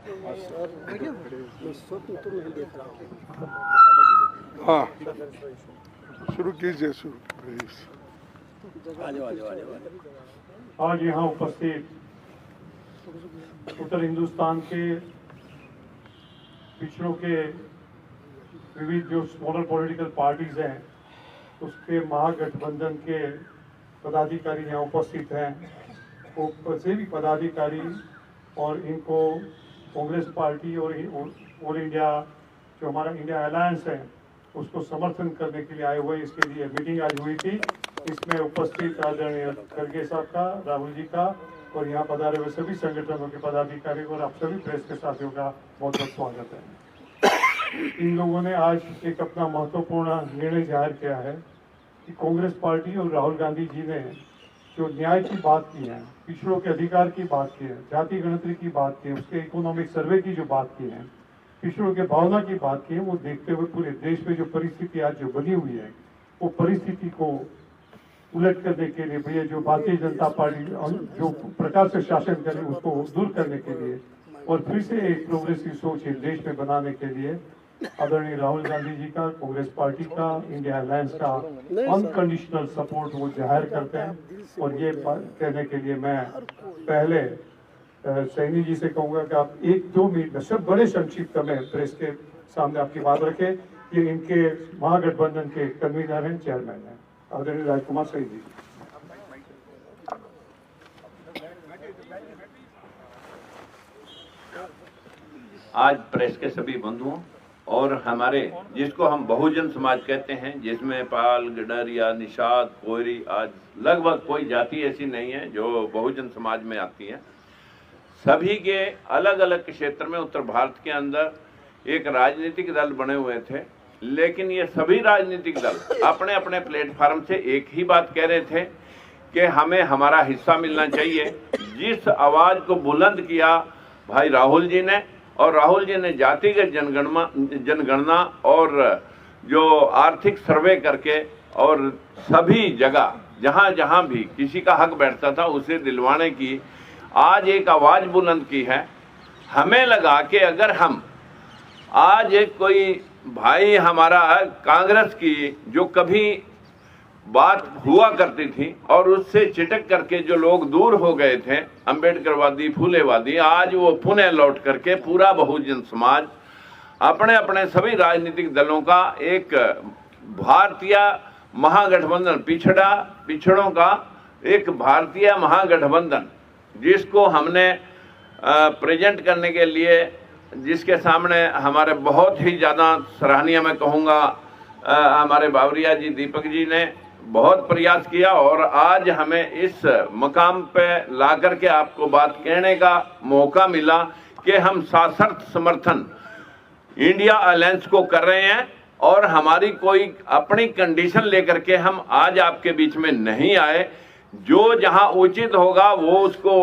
हाँ, शुरू कीजिए, शुरू। आज यहाँ उपस्थित उत्तर हिंदुस्तान के पिछड़ों के विविध जो स्मॉलर पॉलिटिकल पार्टीज हैं उसके महागठबंधन के पदाधिकारी यहाँ उपस्थित हैं। वो सभी पदाधिकारी और इनको कांग्रेस पार्टी और ऑल इंडिया जो हमारा इंडिया अलायंस है उसको समर्थन करने के लिए आए हुए, इसके लिए मीटिंग आज हुई थी। इसमें उपस्थित आदरणीय खड़गे साहब का, राहुल जी का और यहाँ पधारे हुए सभी संगठनों के पदाधिकारी और आप सभी प्रेस के साथियों का बहुत बहुत स्वागत है। इन लोगों ने आज एक अपना महत्वपूर्ण निर्णय जाहिर किया है कि कांग्रेस पार्टी और राहुल गांधी जी ने जो न्याय की बात की है, पिछड़ों के अधिकार की बात की है, जाति गणतरी की बात की है, उसके इकोनॉमिक सर्वे की जो बात की है, पिछड़ों के भावना की बात की है, वो देखते हुए पूरे देश में जो परिस्थिति आज जो बनी हुई है वो परिस्थिति को उलट करने के लिए, भैया जो भारतीय जनता पार्टी जो प्रकार से शासन करे उसको दूर करने के लिए और फिर से एक प्रोग्रेसिव सोच देश में बनाने के लिए आदरणीय राहुल गांधी जी का, कांग्रेस पार्टी का, इंडिया अलायंस का अनकंडीशनल सपोर्ट वो जाहिर करते हैं। और ये कहने के लिए मैं पहले सैनी जी से कहूंगा कि आप 1-2 मिनट में सब बड़े संक्षिप्त में प्रेस के सामने आपकी बात रखें। ये इनके महागठबंधन के कन्वीनर हैं, चेयरमैन हैं, आदरणीय राजकुमार सैनी जी। आज प्रेस के सभी बंधुओं और हमारे जिसको हम बहुजन समाज कहते हैं, जिसमें पाल, गडरिया, निषाद, कोयरी, आज लगभग कोई जाति ऐसी नहीं है जो बहुजन समाज में आती है। सभी के अलग अलग क्षेत्र में उत्तर भारत के अंदर एक राजनीतिक दल बने हुए थे, लेकिन ये सभी राजनीतिक दल अपने अपने प्लेटफार्म से एक ही बात कह रहे थे कि हमें हमारा हिस्सा मिलना चाहिए। जिस आवाज को बुलंद किया भाई राहुल जी ने, और राहुल जी ने जातिगत जनगणना और जो आर्थिक सर्वे करके और सभी जगह जहां जहां भी किसी का हक बैठता था उसे दिलवाने की आज एक आवाज बुलंद की है। हमें लगा कि अगर हम आज एक कोई भाई हमारा कांग्रेस की जो कभी बात हुआ करती थी और उससे चिटक करके जो लोग दूर हो गए थे, अंबेडकरवादी, फूलेवादी, आज वो पुनः लौट करके पूरा बहुजन समाज अपने अपने सभी राजनीतिक दलों का एक भारतीय महागठबंधन, पिछड़ों का एक भारतीय महागठबंधन जिसको हमने प्रेजेंट करने के लिए, जिसके सामने हमारे बहुत ही ज़्यादा सराहनीय मैं कहूँगा हमारे बावरिया जी, दीपक जी ने बहुत प्रयास किया और आज हमें इस मकाम पे ला करके आपको बात कहने का मौका मिला कि हम सशर्त समर्थन इंडिया अलायंस को कर रहे हैं और हमारी कोई अपनी कंडीशन लेकर के हम आज आपके बीच में नहीं आए। जो जहां उचित होगा वो उसको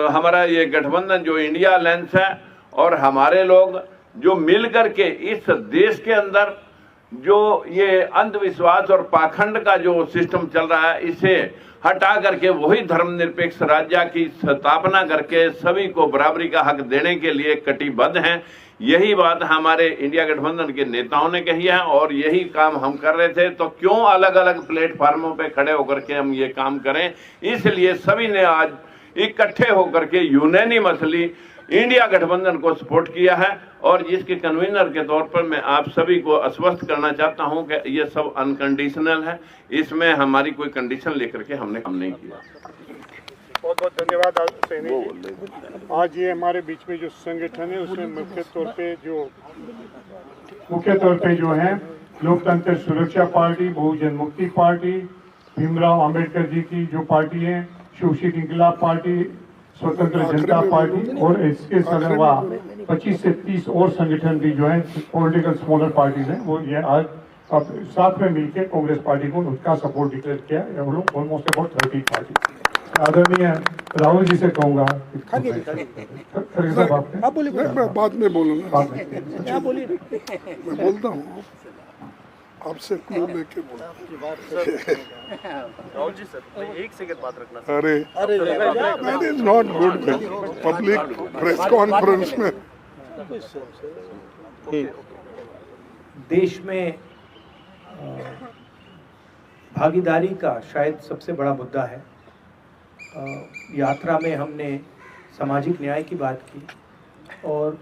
हमारा ये गठबंधन जो इंडिया अलायंस है और हमारे लोग जो मिल करके इस देश के अंदर जो ये अंधविश्वास और पाखंड का जो सिस्टम चल रहा है इसे हटा करके वही धर्मनिरपेक्ष राज्य की स्थापना करके सभी को बराबरी का हक देने के लिए कटिबद्ध हैं। यही बात हमारे इंडिया गठबंधन के नेताओं ने कही है और यही काम हम कर रहे थे। तो क्यों अलग अलग प्लेटफार्मों पे खड़े होकर के हम ये काम करें, इसलिए सभी ने आज इकट्ठे होकर के यूनानिमसली इंडिया गठबंधन को सपोर्ट किया है। और जिसके कन्वीनर के तौर पर मैं आप सभी को आश्वस्त करना चाहता हूं कि ये सब अनकंडीशनल है, इसमें हमारी कोई कंडीशन लेकर के हमने काम नहीं किया। बहुत बहुत धन्यवाद सैनी जी। आज ये हमारे बीच में जो संगठन है उसमें मुख्य तौर पे जो है लोकतंत्र सुरक्षा पार्टी, बहुजन मुक्ति पार्टी, भीमराव अंबेडकर जी की जो पार्टी है, शोषित इंकलाब पार्टी, स्वतंत्र जनता पार्टी और इसके अलावा 25 से 30 और संगठन भी जो है पॉलिटिकल स्मॉलर पार्टीज हैं, वो ये आज अब साथ में मिलकर कांग्रेस पार्टी को उसका सपोर्ट डिक्लेयर किया। Almost about 30 party. आदरणीय राहुल जी से कहूँगा आप बोलिए, मैं बाद में बोलूँगा, मैं बोलता हूँ आपसे क्लू लेके राहुल जी सर, एक सेकंड बात रखना। अरे that is not good public press conference में देश में भागीदारी का शायद सबसे बड़ा मुद्दा है। यात्रा में हमने सामाजिक न्याय की बात की और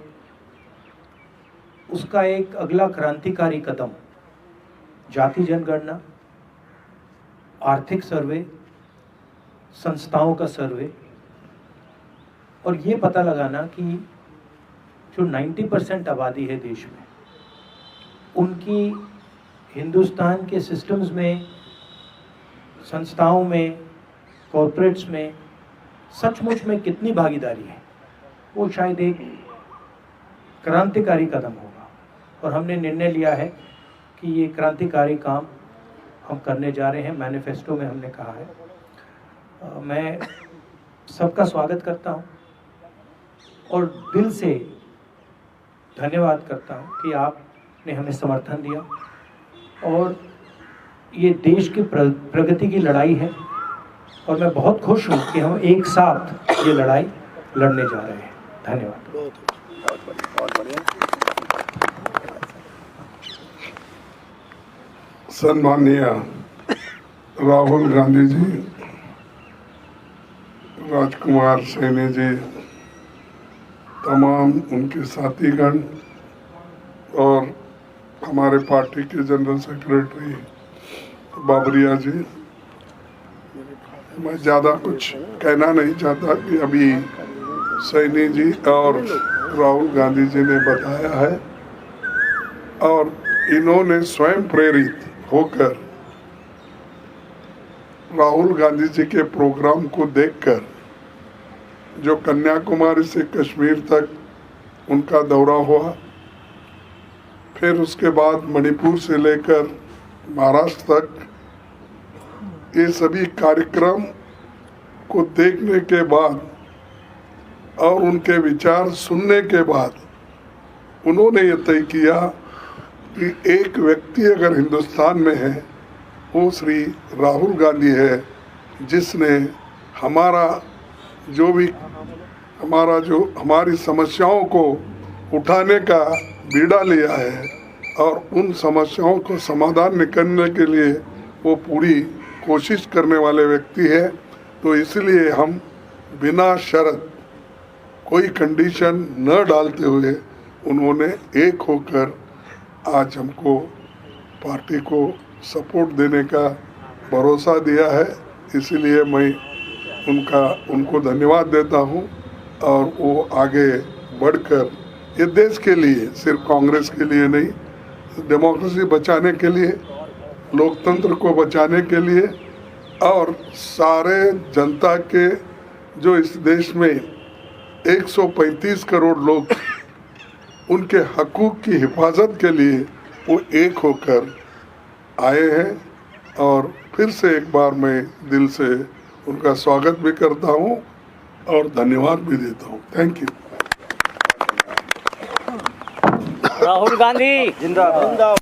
उसका एक अगला क्रांतिकारी कदम जाति जनगणना, आर्थिक सर्वे, संस्थाओं का सर्वे और ये पता लगाना कि जो 90% आबादी है देश में, उनकी हिंदुस्तान के सिस्टम्स में, संस्थाओं में, कॉर्पोरेट्स में सचमुच में कितनी भागीदारी है, वो शायद एक क्रांतिकारी कदम होगा। और हमने निर्णय लिया है कि ये क्रांतिकारी काम हम करने जा रहे हैं। मैनिफेस्टो में हमने कहा है। मैं सबका स्वागत करता हूँ और दिल से धन्यवाद करता हूँ कि आपने हमें समर्थन दिया और ये देश की प्रगति की लड़ाई है और मैं बहुत खुश हूँ कि हम एक साथ ये लड़ाई लड़ने जा रहे हैं। धन्यवाद। सम्माननीय राहुल गांधी जी, राजकुमार सैनी जी, तमाम उनके साथीगण और हमारे पार्टी के जनरल सेक्रेटरी बाबरिया जी, मैं ज़्यादा कुछ कहना नहीं चाहता कि अभी सैनी जी और राहुल गांधी जी ने बताया है और इन्होंने स्वयं प्रेरित होकर राहुल गांधी जी के प्रोग्राम को देखकर, जो कन्याकुमारी से कश्मीर तक उनका दौरा हुआ, फिर उसके बाद मणिपुर से लेकर महाराष्ट्र तक, ये सभी कार्यक्रम को देखने के बाद और उनके विचार सुनने के बाद उन्होंने ये तय किया कि एक व्यक्ति अगर हिंदुस्तान में है वो श्री राहुल गांधी है, जिसने हमारी समस्याओं को उठाने का बीड़ा लिया है और उन समस्याओं को समाधान निकालने के लिए वो पूरी कोशिश करने वाले व्यक्ति है। तो इसलिए हम बिना शर्त कोई कंडीशन न डालते हुए उन्होंने एक होकर आज हमको पार्टी को सपोर्ट देने का भरोसा दिया है। इसलिए मैं उनको धन्यवाद देता हूं और वो आगे बढ़कर ये देश के लिए, सिर्फ कांग्रेस के लिए नहीं, डेमोक्रेसी बचाने के लिए, लोकतंत्र को बचाने के लिए और सारे जनता के, जो इस देश में 135 करोड़ लोग, उनके हकूक़ की हिफाजत के लिए वो एक होकर आए हैं। और फिर से एक बार मैं दिल से उनका स्वागत भी करता हूं और धन्यवाद भी देता हूं। Thank you. राहुल गांधी जिंदाबाद।